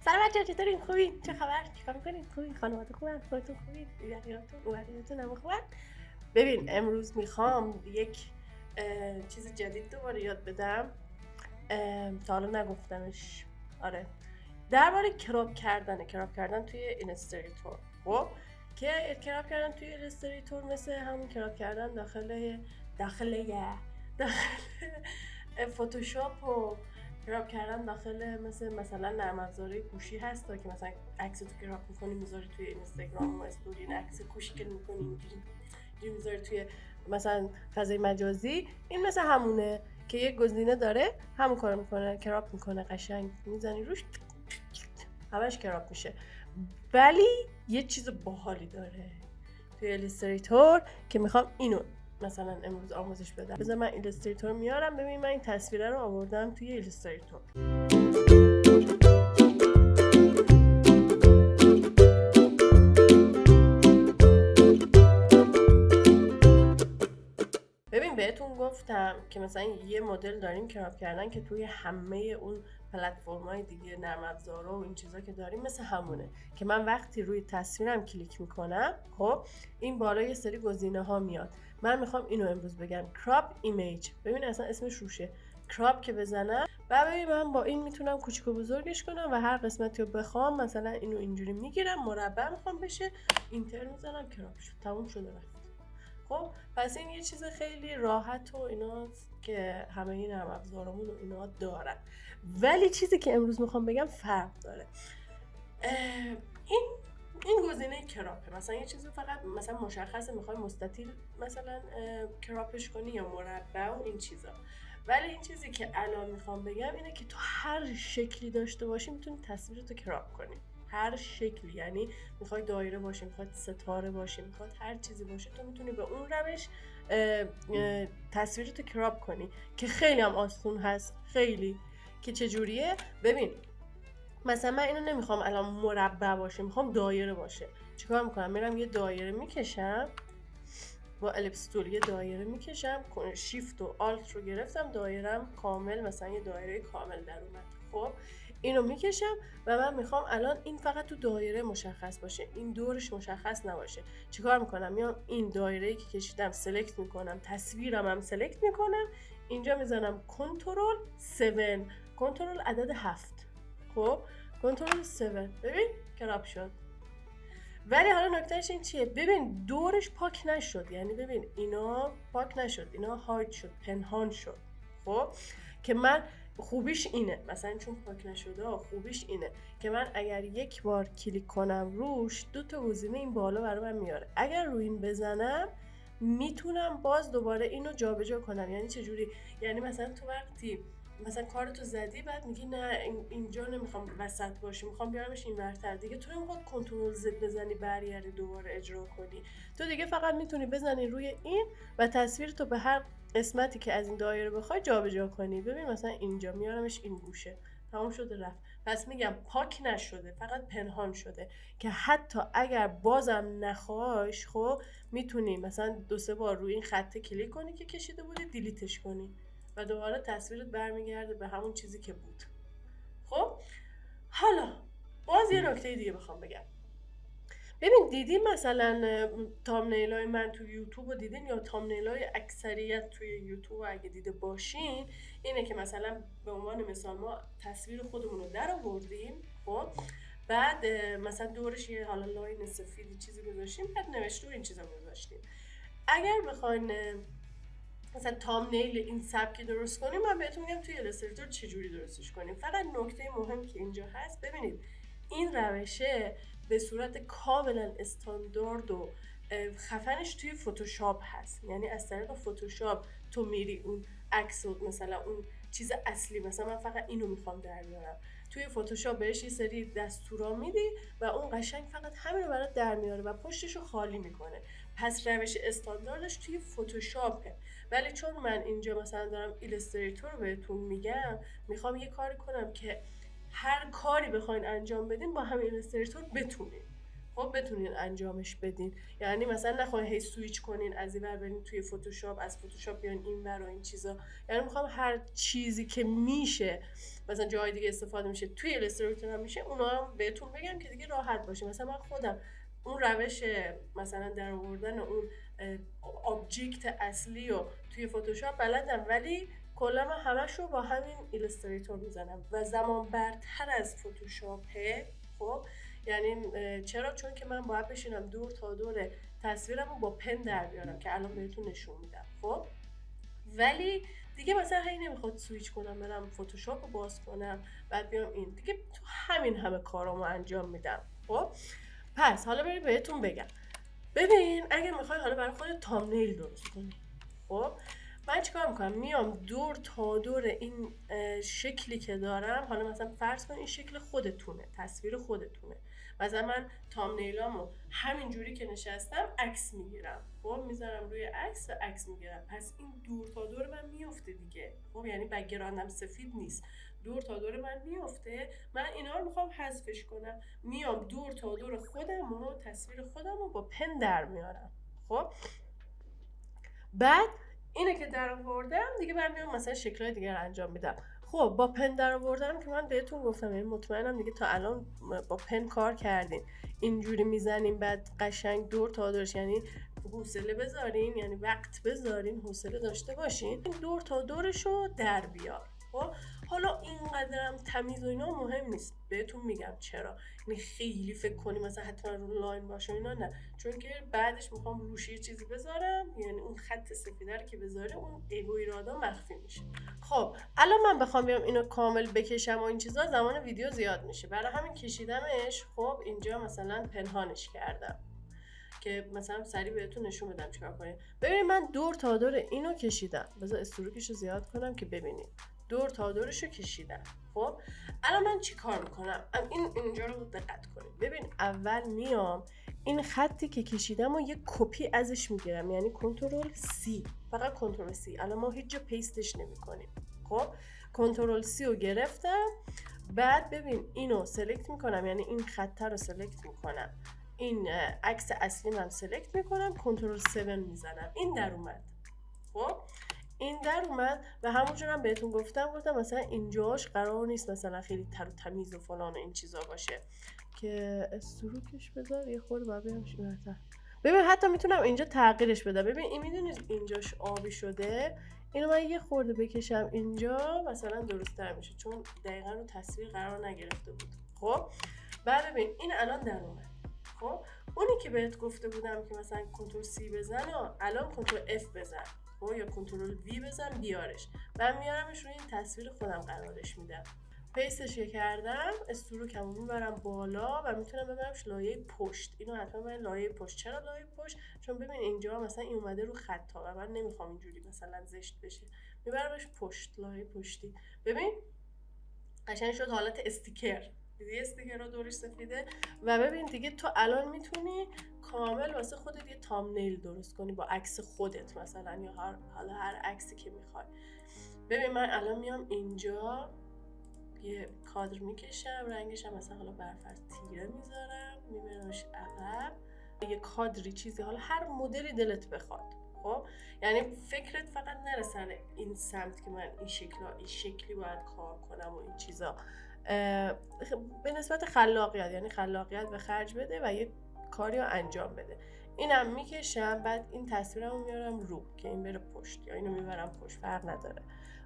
سلام بچه‌ها، چطورین؟ خوبین؟ چه خبر؟ چیکار می‌کنین؟ خوبین؟ خانواده خوبن؟ خودتون خوبین؟ اولادتون هم خوبن؟ ببین امروز میخوام یک چیز جدید دوباره یاد بدم. تا حالا نگفتمش. آره، درباره کراپ کردن توی اینستریتور. خب که کراپ کردن توی اینستریتور مثل همون کراپ کردن داخل فتوشاپ و کراپ کردن داخل مثلا نرم افزارهای گوشی هست تا که مثلا عکس تو کراپ می‌کنی میذاری توی اینستاگرام و استوری، این عکس گوشی که می‌کنی اینجوری میذاری توی مثلا فضای مجازی. این مثل همونه که یک گزینه داره همون کارو میکنه، کراپ میکنه، قشنگ میزنی روش همش کراپ میشه. ولی یه چیز باحالی داره توی ایلوستریتور که میخوام اینو مثلا امروز آموزش بدم. بذار من ایلوستریتور میارم. ببین من این تصویره رو آوردم توی ایلوستریتور. ببین بهتون گفتم که مثلا یه مدل داریم کراپ کردن که توی همه اون پلتفرم‌های دیگه، نرم افزارها و این چیزا که داریم مثل همونه که من وقتی روی تصویرم کلیک میکنم خب این بالا یه سری گزینه‌ها میاد. من میخوام اینو امروز بگم کراپ ایمیج. ببین اصلا اسمش روشه، کراپ که بزنم و ببین من با این میتونم کوچیک و بزرگش کنم و هر قسمتی رو بخوام مثلا اینو اینجوری میگیرم، مربع میخوام بشه، اینتر میزنم، کراپ شد، تموم شده رفت. خب پس این یه چیز خیلی راحت و ایناست که همه این نرم افزارمون و اینا دارن. ولی چیزی که امروز میخوام بگم فرق داره. این گزینه کراپه. مثلا یه چیزی فقط مثلا مشخصه میخوای مستطیل مثلا کراپش کنی یا مربع و این چیزا. ولی این چیزی که الان میخوام بگم اینه که تو هر شکلی داشته باشی میتونی تصویرتو کراپ کنی. هر شکلی، یعنی میخوای دایره باشه، میخواد ستاره باشه، میخواد هر چیزی باشه، تو میتونی به اون روش تصویرتو کراپ کنی که خیلی هم آسون هست. خیلی که چجوریه؟ ببین مثلا من اینو نمیخوام الان مربع باشه، میخوام دایره باشه. چیکار میکنم؟ میرم یه دایره میکشم با الیپس تول، یه دایره میکشم، شیفت و آلت رو گرفتم، دایرم کامل مثلا یه دایره کامل در اومد. خب اینو میکشم و من میخوام الان این فقط تو دایره مشخص باشه، این دورش مشخص نباشه. چیکار میکنم؟ میام این دایره‌ای که کشیدم سلکت میکنم، تصویرم هم سلکت میکنم، اینجا میزنم کنترل 7، کنترل عدد 7. خب کنترل 7، ببین کراپ شد. ولی حالا نکتهش این چیه؟ ببین دورش پاک نشد، یعنی ببین اینا پاک نشد، اینا هاید شد، پنهان شد. خب که من خوبیش اینه، مثلا چون پاک نشده خوبیش اینه که من اگر یک بار کلیک کنم روش دو تا گزینه این بالا برای من میاره. اگر روی این بزنم میتونم باز دوباره اینو جابجا کنم. یعنی چجوری؟ یعنی مثلا تو وقتی مثلا کارتو زدی بعد میگی نه اینجا نمیخوام وسط باشه، میخوام بیارمش این ورتر، دیگه تو نمیخواد کنترل زد بزنی برگردی دوباره اجرا کنی. تو دیگه فقط میتونی بزنی روی این و تصویرتو به هر قسمتی که از این دایره بخوای جابجا کنی. ببین مثلا اینجا میارمش این گوشه، تمام شده رفت. پس میگم پاک نشده، فقط پنهان شده که حتی اگر بازم نخوایش خب میتونی مثلا 2-3 بار روی این خط کلیک کنی که کشیده بودی، دیلیتش کنی و دوباره تصویرت برمیگرده به همون چیزی که بود. خب حالا باز یه نکته دیگه بخوام بگم. ببین دیدین مثلا تامنیلای من تو یوتیوب رو دیدین یا تامنیلای اکثریت توی یوتیوب اگه دیده باشین اینه که مثلا به عنوان مثال ما تصویر خودمون رو در آوردیم، خب بعد مثلا دورش یه حالا لاین سفیدی چیزی گذاشتیم، بعد نوشته و این چیزا گذاشتیم. اگر بخواین مثلا تامنیل این سبکی درست کنیم من بهتون میگم توی ایلوستریتور چجوری درستش کنیم. فقط نکته مهم که اینجا هست، ببینید این روشه به صورت کاملا استاندارد و خفنش توی فتوشاپ هست. یعنی از طریق فتوشاپ تو میری اون عکس مثلا اون چیز اصلی، مثلا من فقط اینو میخوام در بیارم، توی فتوشاپ بهش یه سری دستورا میدی و اون قشنگ فقط همین رو برات در میاره و پشتشو خالی میکنه. پس روش استانداردش توی فتوشاپه. ولی چون من اینجا مثلا دارم ایلوستریتور رو بهتون میگم، میخوام یه کاری کنم که هر کاری بخواین انجام بدین با همین ایلوستریتور بتونین. خب بتونین انجامش بدین. یعنی مثلا نخواین هی سویچ کنین از این ور برین توی فتوشاپ، از فتوشاپ بیان این ور و این چیزا. یعنی میخوام هر چیزی که میشه مثلا جای دیگه استفاده میشه توی ایلاستریتور هم میشه اونا هم بهتون بگم که دیگه راحت باشه. مثلا من خودم اون روش مثلا در آوردن اون آبجکت اصلی رو توی فتوشاپ بلدم، ولی کلا من همش رو با همین ایلاستریتور میزنم و زمان برتر از فتوشاپه. خب یعنی چرا؟ چون که من باید بشینم دور تا دور تصویرم رو با پن در بیارم که الان بهتون نشون میدم. خب ولی دیگه مثلا هی نمیخواد سویچ کنم برم فتوشاپ رو باز کنم بعد بیام این دیگه تو همین همه کارامو انجام میدم. خب پس حالا بریم بهتون بگم. ببین اگه میخوای حالا برای خودت تامنیل درست کنی، خب من چیکار میکنم؟ میام دور تا دور این شکلی که دارم، حالا مثلا فرض کن این شکل خودتونه، تصویر خودتونه، مثلا من تامنیلامو همین جوری که نشستم عکس میگیرم، خب میذارم روی عکس و عکس میگیرم، پس این دور تا دور من میفته دیگه. خب یعنی بک‌گراندم سفید نیست، دور تا دور من میفته. من اینا رو میخوام حذفش کنم، میام دور تا دور خودم و تصویر خودم رو با پن در میارم. خب بعد اینه که در آوردم دیگه من میام مثلا شکل‌های دیگه رو انجام میدم. خب با پن در آوردم که من بهتون گفتم، یعنی مطمئنم دیگه تا الان با پن کار کردین، اینجوری میزنیم بعد قشنگ دور تا دورش، یعنی حوصله بذارین، یعنی وقت بذارین، حوصله داشته باشین دور تا دورشو در بیار. خب حالا اینقدرم تمیز و اینا مهم نیست، بهتون میگم چرا. یعنی خیلی فکر کنی مثلا حتما رو لاین باشه اینا، نه، چون که بعدش میخوام روش یه چیزی بذارم، یعنی اون خط سفیده رو که بذاره اون ایگو ایرادا مخفی میشه. خب الان من بخوام بیام اینو کامل بکشم و این چیزا زمان ویدیو زیاد میشه، برای همین کشیدمش. خب اینجا مثلا پنهانش کردم که مثلا سریع بهتون نشون بدم چیکار کنید. ببینید من دور تا دور اینو کشیدم، بذار استروکشو زیاد کنم که ببینید دور تا دورشو کشیدم. خب الان من چی کار میکنم؟ اینجا رو دقت کنید. ببین اول میام این خطی که کشیدم و یه کپی ازش میگیرم، یعنی کنترل سی، فقط کنترل سی. الان ما هیچ جا پیستش نمیکنیم. خب کنترل سی رو گرفتم، بعد ببین اینو سلکت میکنم، یعنی این خط رو سلکت میکنم، این عکس اصلی من سلکت میکنم، کنترل 7 میزنم، این در اومد. خب این در اومد و همونجور هم بهتون گفتم مثلا اینجاش قرار نیست مثلا خیلی تر و تمیز و فلان و این چیزا باشه که سروکش بذار یه خورده باید بیارمش اینورتر. ببین حتی میتونم اینجا تغییرش بدم. ببین این میدونید اینجاش آبی شده، اینو من یه خورده بکشم اینجا مثلا درست‌تر میشه، چون دقیقاً رو تصویر قرار نگرفته بود. خب بعد ببین این الان در اومد. خب اونی که بهت گفته بودم که مثلا کنترل سی بزن و الان کنترل اف بزن، یا کنترل وی بزن بیارش، من میارمش روی این تصویر خودم قرارش میدم، پیستش کردم، استروکمو میبرم بالا و میتونم ببرمش لایه پشت. اینو حتما من لایه پشت. چرا لایه پشت؟ چون ببین اینجا مثلا این اومده رو خطا و من نمیخوام اینجوری مثلا زشت بشه، میبرمش پشت، لایه پشتی. ببین قشنگ شد حالت استیکر، دیدی استیکر رو دورش سفیده. و ببین دیگه تو الان میتونی کامل واسه خودت یه تامنیل درست کنی با عکس خودت مثلا، یا هر عکسی که میخوای. ببین من الان میام اینجا یه کادر میکشم، رنگش هم مثلا حالا برفرض تیره میذارم، میبرمش عقب، یه کادری چیزی، حالا هر مدلی دلت بخواد. خب یعنی فکرت فقط نره سر این سمت که من این شکلی باید کار کنم و این چیزا. به نسبت خلاقیت، یعنی خلاقیت به خرج بده و یه کاری رو انجام بده. اینم میکشم، بعد این تصویرمو میارم رو که این بره پشت، یا اینو میبرم پشت، فرق نداره.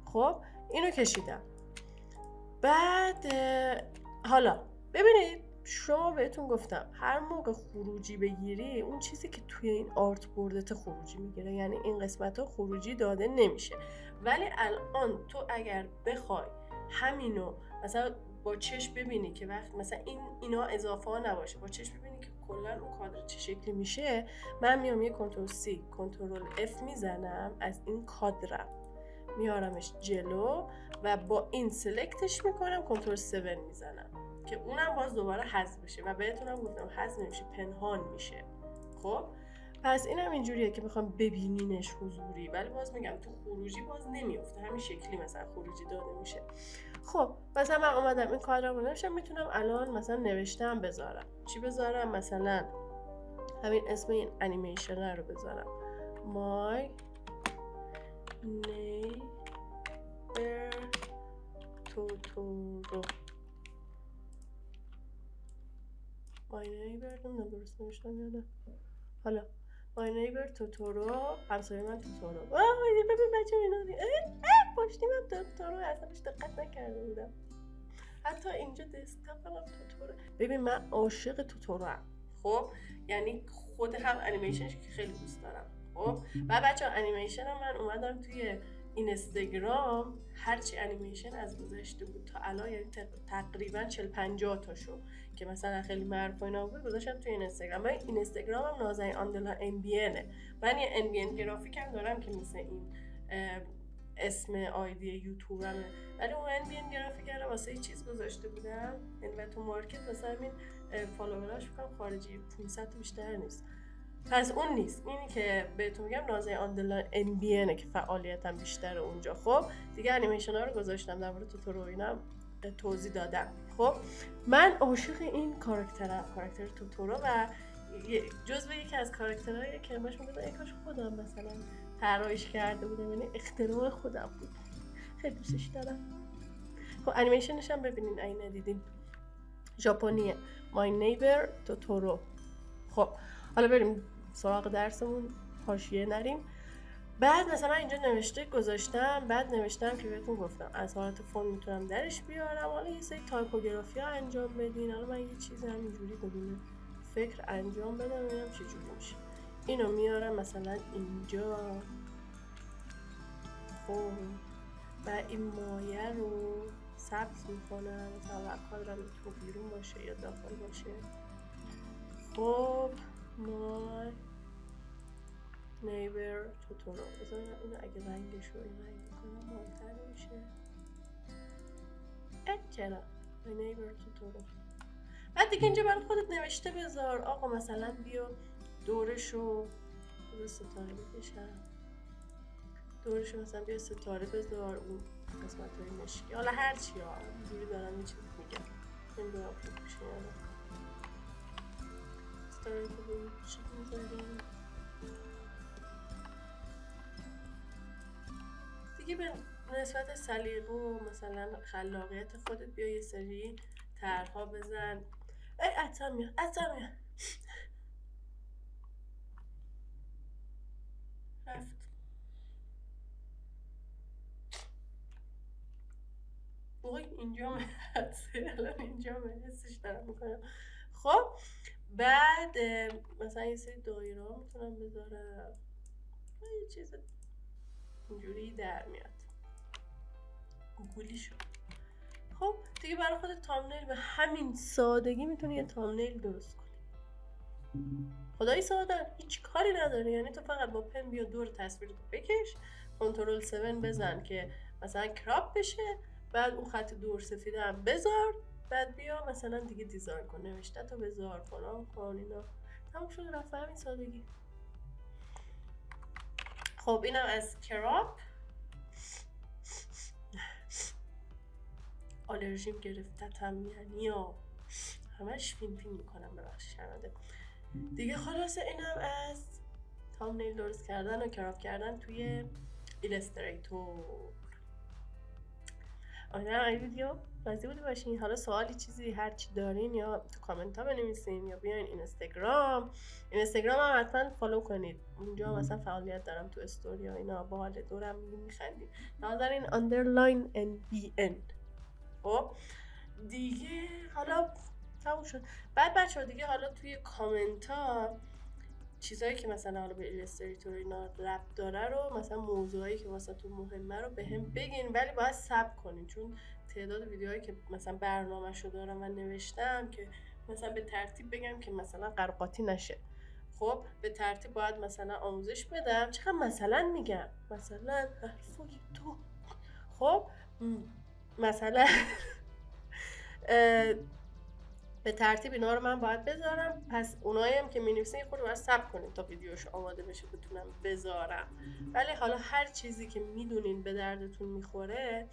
خب اینو کشیدم. بعد حالا ببینید شما بهتون گفتم هر موقع خروجی بگیری اون چیزی که توی این آرت بوردت خروجی میگیره، یعنی این قسمت ها خروجی داده نمیشه. ولی الان تو اگر بخوای همینو مثلا با چشم ببینی که وقت مثلا اینا اضافه ها نباشه، با چشم ببینی که کلا اون کادر چه شکلی میشه، من میام یه کنترل سی کنترل اف میزنم، از این کادرم میارمش جلو و با این سلکتش میکنم، کنترل 7 میزنم که اونم باز دوباره حذف بشه. و بهتونم گفتم حذف نمیشه، پنهان میشه. خب پس اینم اینجوریه که میخوام ببینینش حضوری، ولی باز میگم تو خروجی باز نمیفته، همین شکلی مثلا خروجی داده میشه. خب مثلا من اومدم این کادر رو نوشتم، میتونم الان مثلا نوشتم بذارم. چی بذارم؟ مثلا همین اسم این انیمیشن رو بذارم، My Neighbor Totoro. My Neighbor نمیدونم درست نوشتم یا نه. حالا My Neighbor Totoro، همسایه من توتورو. ببین بچه اینا پشتیم هم توتورو، اصلاش دقت نکرده بودم. حتی اینجا دسکتاپم هم توتورو. ببین من عاشق توتورو هم. خب یعنی خود هم انیمیشنش که خیلی دوست دارم. خب و بچه انیمیشن هم من اومدم توی اینستاگرام، هرچی انیمیشن از گذشته بود تا الان، یعنی تقریبا 40-50 تاشو که مثلا خیلی معروف اینا بود گذاشتم توی اینستاگرام. من اینستاگرامم نازنین آندرلاین ان بی ان، من یه ان بی ان گرافیک هم دارم که مثل این اسم آیدی یوتیوبمه، ولی اون ان بی ان گرافیک رو واسه یه چیز گذاشته بودم، یعنی تو مارکت واسه همین فالووراش بکنم خارجی 500 تا بیشتر نیست. پس اون نیست، اینی که بهتون میگم نازنین آندرلاین ان بی ان که فعالیتم بیشتر اونجا. خب دیگه انیمیشن ها رو گذاشتم، در مورد توتورو اینم توضیح دادم. خب من عاشق این کاراکتر توتورو و جزو یکی از کاراکترهایی که باش میگم ای کاش خودم مثلا طراحیش کرده بودم، یعنی اختراع خودم بود. خیلی دوستش دارم. خب انیمیشنش هم ببینین اگه ندیدین، ژاپنیه، My Neighbor Totoro. خب حالا بریم سراغ درسمون، حاشیه نریم. بعد مثلا اینجا نوشته گذاشتم، بعد نوشتم که بهتون گفتم از حالت فون میتونم درش بیارم، حالا یه سری تایپوگرافی ها انجام بدین. حالا من یه چیزی همینجوری بدون فکر انجام بدم ببینم چه جوری میشه. اینو میارم مثلا اینجا، خب و این مایه رو ثبت میکنم، مثلا کادرم میتونه بیرون باشه یا داخل باشه. خب My Neighbor Totoro، بذارم اینو اگه رنگش رو این رنگ کنم مهمتر میشه. چرا My Neighbor Totoro. بعد دیگه اینجا برای خودت نوشته بذار آقا مثلا بیا دورشو ستاره بکشم، دورشو مثلا بیا ستاره بذار، اون قسمت های مشکی، حالا هرچی ها اینجوری دارم یه چیز میگم، نمیدونم خوب میشه یا نه. ستاره رو ببین چی میذاریم دیگه. به نسبت سلیقه و مثلا خلاقیت خودت بیا یه سری طرح‌ها بزن. ای عطر میاد رفت. وای اینجا هسته، الان اینجا حسش دارم میکنم. خب بعد مثلا یه سری دایره ها میتونم بذارم، یه چیز اینجوری در میاد، گوگلی شد. خب دیگه برای خودت تامنیل به همین سادگی میتونی یه تامنیل درست کنی. خدایی ساده، هیچ کاری نداره، یعنی تو فقط با پن بیا دور تصویر رو بکش، کنترل 7 بزن که مثلا کراپ بشه، بعد اون خط دور سفیده هم بذار، بعد بیا مثلا دیگه دیزاین کن، نوشته تو بذار فلان کن، اینا تموم شد رفت همین سادگی. خب اینم از کراپ. آلرژیم گرفتتم یعنی یا همش فین میکنم، ببخشید شنونده دیگه. خلاصه اینم از تامنیل درست کردن و کراپ کردن توی ایلستریتور. امیدوارم این ویدیو راضی بوده باشین. حالا سوالی چیزی هر چی دارین یا تو کامنت ها بنویسین یا بیاین اینستاگرام هم حتما فالو کنید، اونجا مثلا فعالیت دارم تو استوری ها اینا، باحال دورم میخندیم، نازنین آندرلاین ان بی ان. خب دیگه حالا تموم شد. بعد بچه‌ها دیگه حالا توی کامنت ها چیزایی که مثلا حالا به ایلستریتور اینا ربط داره رو، مثلا موضوعایی که مثلا تو مهمه رو بهم بگین، ولی باید صبر کنین چون تعداد ویدیوهایی که مثلا برنامه‌شو دارم و نوشتم که مثلا به ترتیب بگم که مثلا قرقاتی نشه. خب به ترتیب باید مثلا آموزش بدم. چقدر مثلا میگم، مثلا حرفای تو. خب مثلا به ترتیب اینا رو من باید بذارم، پس اونایی هم که می‌نویسین خود باید صبر کنین تا ویدیوش آماده بشه بتونم بذارم. ولی حالا هر چیزی که میدونین به دردتون میخوره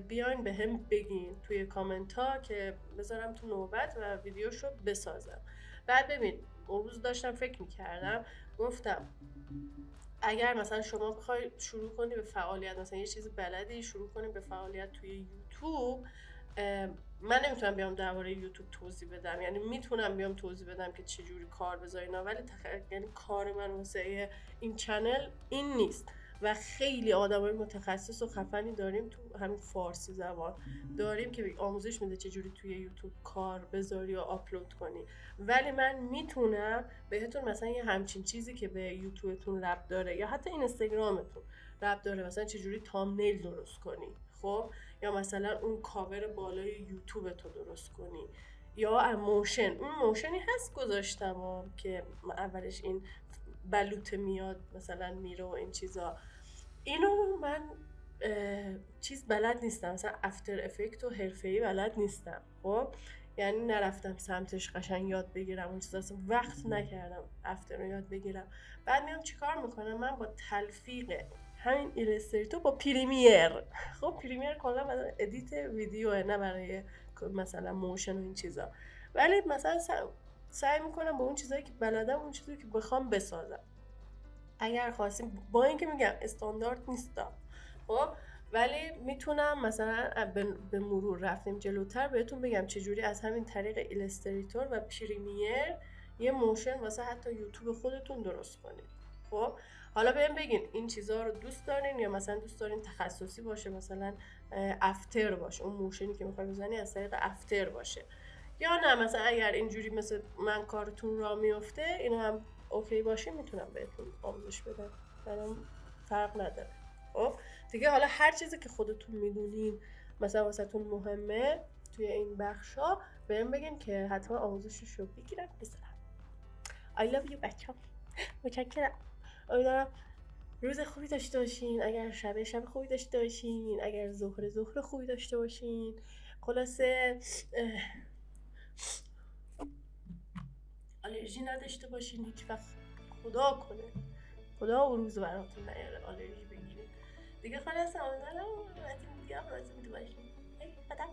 بیاین به هم بگین توی کامنت ها که بذارم تو نوبت و ویدیوشو بسازم. بعد ببین اون روز داشتم فکر میکردم، گفتم اگر مثلا شما بخوای شروع کنی به فعالیت، مثلا یه چیز بلدی شروع کنی به فعالیت توی یوتیوب، من نمیتونم بیام درباره یوتیوب توضیح بدم، یعنی میتونم بیام توضیح بدم که چجوری کار بذارین، ولی یعنی کار من واسه این چنل این نیست و خیلی آدمای متخصص و خفنی داریم تو همین فارسی زبان داریم که آموزش میده چجوری توی یوتیوب کار بذاری و آپلود کنی، ولی من میتونم بهتون مثلا یه همچین چیزی که به یوتیوبتون ربط داره یا حتی اینستاگرامتون ربط داره، مثلا چجوری تامنیل درست کنی، خب، یا مثلا اون کاور بالای یوتیوب تو درست کنی، یا موشن، اون موشنی هست گذاشتم که اولش این بلوط میاد مثلا میره و این چیزا، اینو من چیز بلد نیستم، مثلا افتر افکت و حرفه‌ای بلد نیستم، خب یعنی نرفتم سمتش قشنگ یاد بگیرم اون چیزا، وقت نکردم افتر رو یاد بگیرم. بعد میام چیکار میکنم من با تلفیق همین ایلستریتور با پریمیر، خب پریمیر کلا برای ادیت ویدیوه نه برای مثلا موشن و این چیزا، ولی مثلا سعی میکنم با اون چیزایی که بلدم اون چیزایی که بخوام بسازم. اگر خواستیم با اینکه میگم استاندارد نیستا، خب ولی میتونم مثلا به مرور رفتیم جلوتر بهتون بگم چجوری از همین طریق ایلستریتور و پریمیر یه موشن واسه حتی یوتیوب خودتون درست کنید. خب حالا بهم بگین این چیزها رو دوست دارین یا مثلا دوست دارین تخصصی باشه، مثلا افتر باشه، اون موشنی که میخوای بزنی از طریق افتر باشه، یا نه مثلا اگر اینجوری مثل من کارتون را میفته اینو هم اوکی باشه میتونم بهتون آموزش بدم، برام فرق نداره. خب دیگه حالا هر چیزی که خودتون میدونین مثلا واسهتون مهمه توی این بخشا بهم بگین که حتما آموزشش رو بگیرم بذارم. I love you بچه‌ها، متشکرم. امیدوارم روز خوبی داشته باشین، اگر شب خوبی داشته باشین، اگر ظهر خوبی داشته باشین، خلاصه آلرژی نداشته باشین هیچ وقت، خدا کنه خدا و روز براتون نیاره آلرژی بگیرین دیگه. خلاص امیدوارم از این ویدیو هم راضی بوده باشین. خدا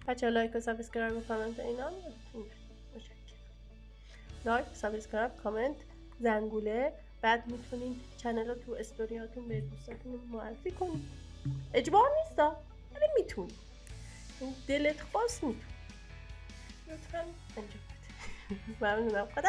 بچه لایک و سابسکرایب و کامنت اینا متشکرم. لایک، سابسکرایب، کامنت، زنگوله. بعد میتونین چنل رو تو استوریاتون به دوستاتون معرفی کنین، اجبار نیستا ولی میتونین، این دلت خواست میتونین، لطفاً انجام بده. ممنونم. خدا